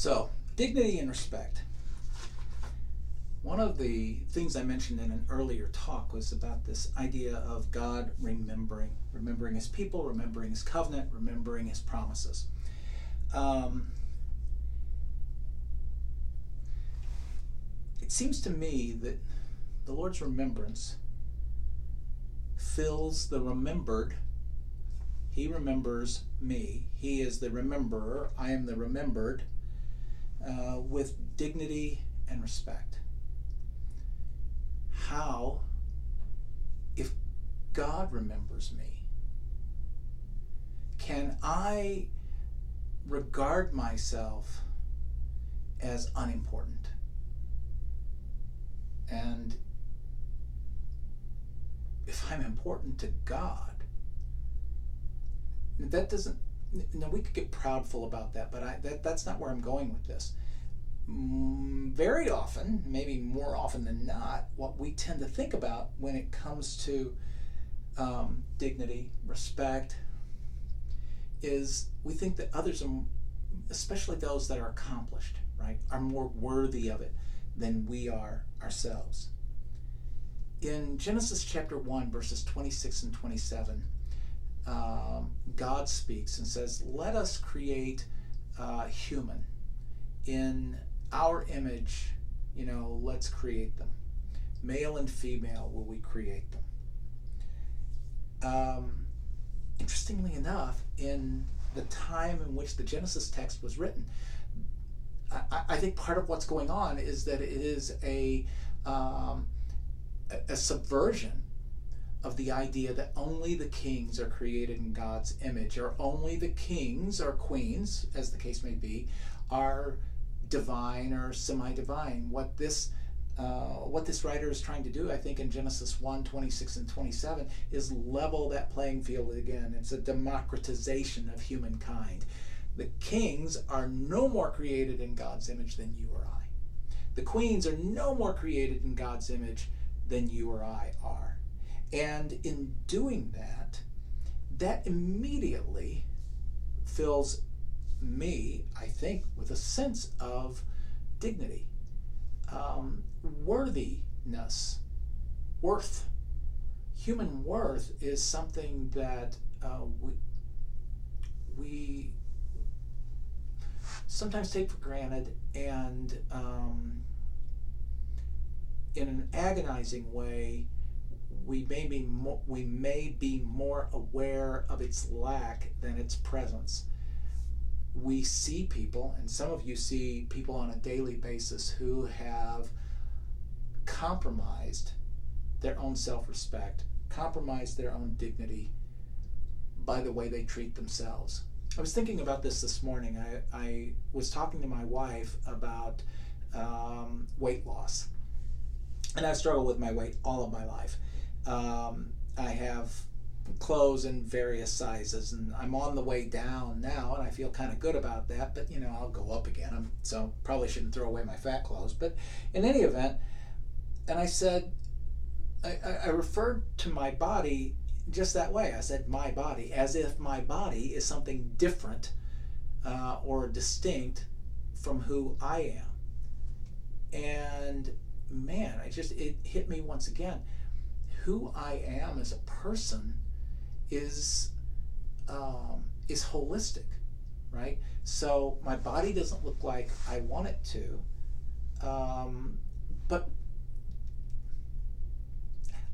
So, dignity and respect. One of the things I mentioned in an earlier talk was about this idea of God remembering his people, remembering his covenant, remembering his promises. It seems to me that the Lord's remembrance fills the remembered. He remembers me. He is the rememberer. I am the remembered, with dignity and respect. How, if God remembers me, can I regard myself as unimportant? And if I'm important to God, that doesn't, we could get proudful about that, but that's not where I'm going with this. Very often, maybe more often than not, what we tend to think about when it comes to dignity, respect, is we think that others, especially those that are accomplished, right, are more worthy of it than we are ourselves. In Genesis chapter 1, verses 26 and 27, God speaks and says, let us create human in our image, let's create them. Male and female will we create them. Interestingly enough, in the time in which the Genesis text was written, I think part of what's going on is that it is a subversion of the idea that only the kings are created in God's image, or only the kings or queens, as the case may be, are divine or semi-divine. What this writer is trying to do, I think, in Genesis 1, 26 and 27, is level that playing field again. It's a democratization of humankind. The kings are no more created in God's image than you or I. The queens are no more created in God's image than you or I are. And in doing that, that immediately fills me, I think, with a sense of dignity, worthiness, worth. Human worth is something that we sometimes take for granted, and in an agonizing way, we may be more aware of its lack than its presence. We see people, and some of you see people on a daily basis, who have compromised their own self-respect, compromised their own dignity by the way they treat themselves. I was thinking about this morning. I was talking to my wife about weight loss. And I've struggled with my weight all of my life. I have clothes in various sizes, and I'm on the way down now, and I feel kind of good about that, but I'll go up again. So probably shouldn't throw away my fat clothes. But in any event, and I said, I referred to my body just that way. I said my body, as if my body is something different or distinct from who I am. And man, it hit me once again. Who I am as a person is holistic, right? So my body doesn't look like I want it to, but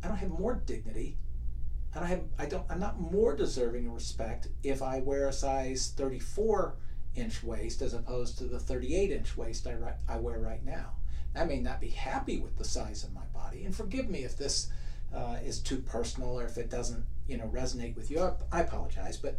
I don't have more dignity. I'm not more deserving of respect if I wear a size 34-inch waist as opposed to the 38-inch waist I wear right now. I may not be happy with the size of my body, and forgive me if this is too personal, or if it doesn't resonate with you. I apologize, but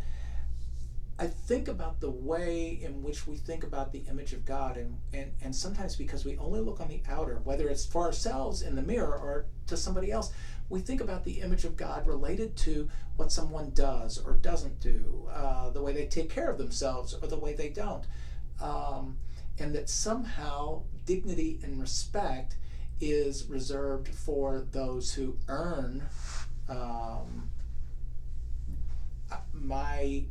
I think about the way in which we think about the image of God, and sometimes because we only look on the outer, whether it's for ourselves in the mirror or to somebody else, we think about the image of God related to what someone does or doesn't do, the way they take care of themselves or the way they don't, and that somehow dignity and respect is reserved for those who earn my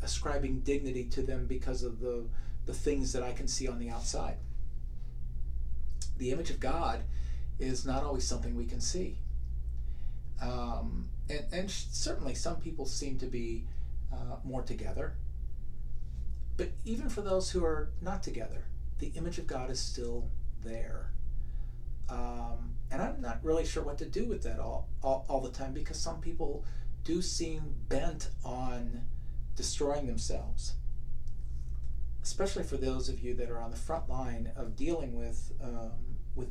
ascribing dignity to them because of the the things that I can see on the outside. The image of God is not always something we can see. And certainly some people seem to be more together. But even for those who are not together, the image of God is still there. And I'm not really sure what to do with that all the time, because some people do seem bent on destroying themselves. Especially for those of you that are on the front line of dealing with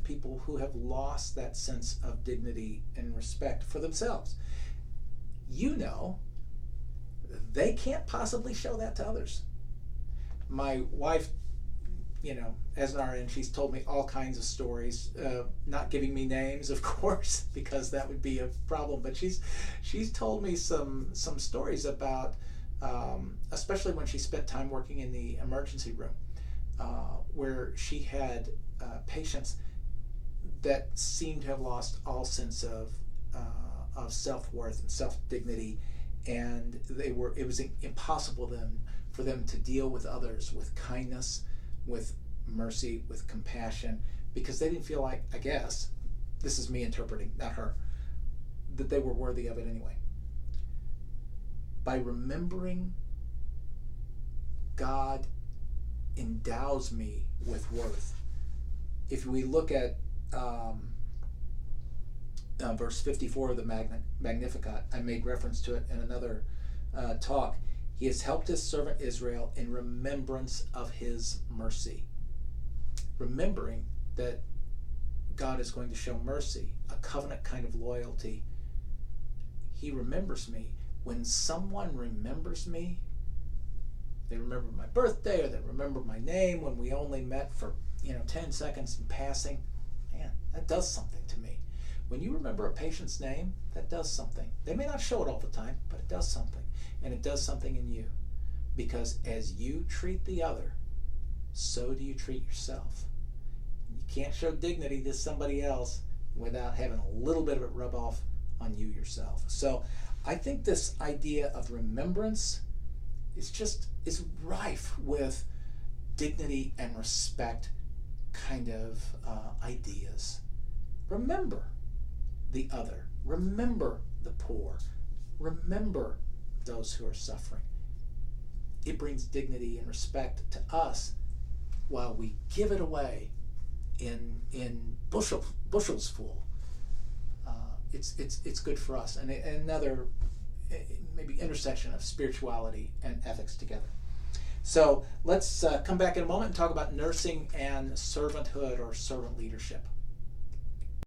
people who have lost that sense of dignity and respect for themselves. You know, they can't possibly show that to others. My wife, as an RN, she's told me all kinds of stories, not giving me names, of course, because that would be a problem, but she's told me some stories about, especially when she spent time working in the emergency room, where she had patients that seemed to have lost all sense of self-worth and self-dignity, and it was impossible then for them to deal with others with kindness, with mercy, with compassion, because they didn't feel like, I guess, this is me interpreting, not her, that they were worthy of it anyway. By remembering God endows me with worth. If we look at verse 54 of the Magnificat, I made reference to it in another talk. He has helped his servant Israel in remembrance of his mercy. Remembering that God is going to show mercy, a covenant kind of loyalty. He remembers me. When someone remembers me, they remember my birthday, or they remember my name when we only met for 10 seconds in passing, man, that does something to me. When you remember a patient's name, that does something. They may not show it all the time, but it does something. And it does something in you. Because as you treat the other, so do you treat yourself. You can't show dignity to somebody else without having a little bit of it rub off on you yourself. So I think this idea of remembrance is rife with dignity and respect kind of ideas. Remember the other. Remember the poor. Remember those who are suffering. It brings dignity and respect to us while we give it away in bushels full. It's good for us, and another maybe intersection of spirituality and ethics together. So let's come back in a moment and talk about nursing and servanthood or servant leadership.